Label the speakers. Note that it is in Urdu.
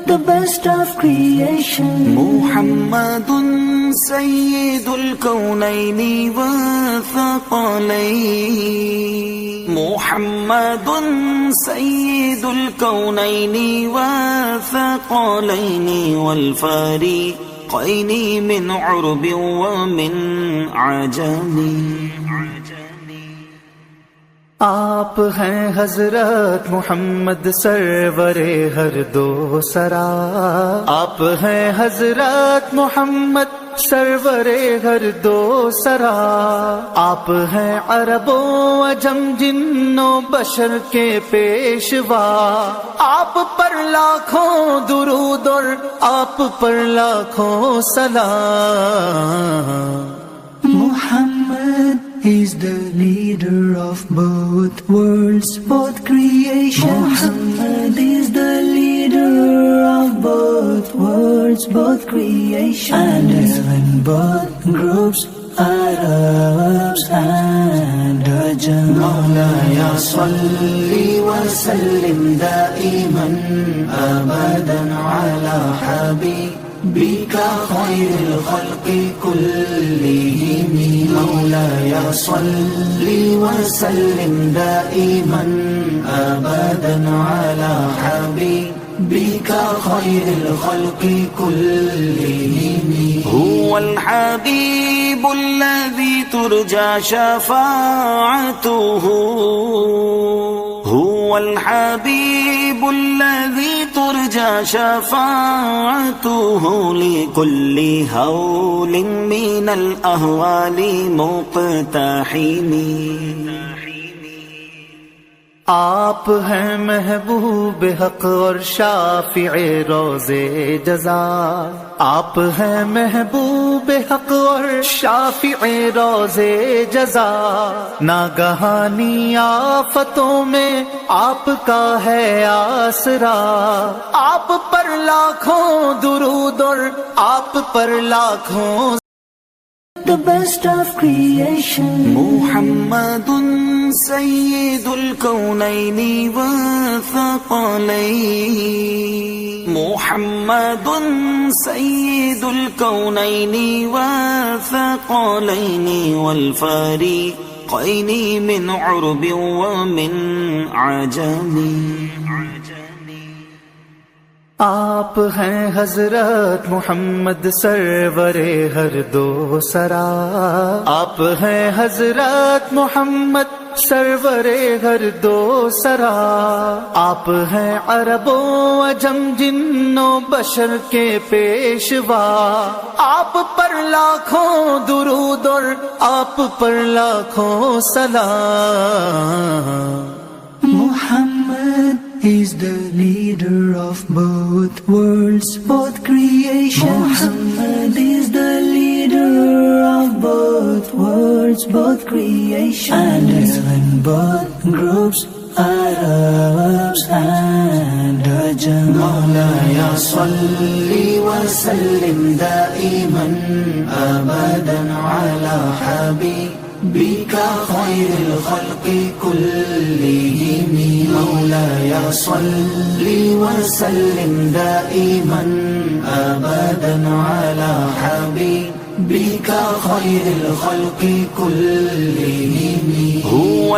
Speaker 1: the best of creation.
Speaker 2: محمد سید الکونین والثقلین، محمد سید الکونین والثقلین والفریقین من عرب ومن عجم.
Speaker 3: آپ ہیں حضرت محمد سرور ہر دو سرا، آپ ہیں حضرت محمد سرور ہر دو سرا، آپ ہیں عرب و عجم جن و بشر کے پیشوا، آپ پر لاکھوں درود اور آپ پر لاکھوں سلام.
Speaker 1: Muhammad is the leader of both worlds, both creations. Muhammad is the leader of both worlds, both creations. And when both groups, Arabs and Ajam.
Speaker 2: مولاي صل وسلم دائما أبدا على حبيبك خير الخلق كلهم. مولاي صل وسلم دائما أبدا على حبيبك خير الخلق كلهم. هو الحبيب الذي ترجى شفاعته، هو الحبيب الذي ترجى شفاعته لكل هول من الأهوال مقتحم.
Speaker 3: آپ ہیں محبوب حق اور شافع روز جزا، آپ ہیں محبوب حق اور شافع روز جزا، ناگہانی آفتوں میں آپ کا ہے آسرا، آپ پر لاکھوں درود اور آپ پر لاکھوں
Speaker 1: the best of creation.
Speaker 2: محمد سید الکونین والثقلین، محمد سید الکونین والثقلین والفریقین من عرب ومن عجم.
Speaker 3: آپ ہیں حضرت محمد سرور ہر دو سرا، آپ ہیں حضرت محمد سرور ہر دو سرا، آپ ہیں عرب و عجم جن و بشر کے پیشوا، آپ پر لاکھوں درود اور آپ پر لاکھوں سلام.
Speaker 1: Muhammad is the leader of both worlds, both creations. Muhammad is the leader of both worlds, both creations. And when both groups, Arabs and Ajam.
Speaker 2: مولاي صل وسلم دائما أبدا على حبيبك خير الخلق كلهم. مولاي صل وسلم دائما أبدا على حبيبك خير الخلق كلهم. هو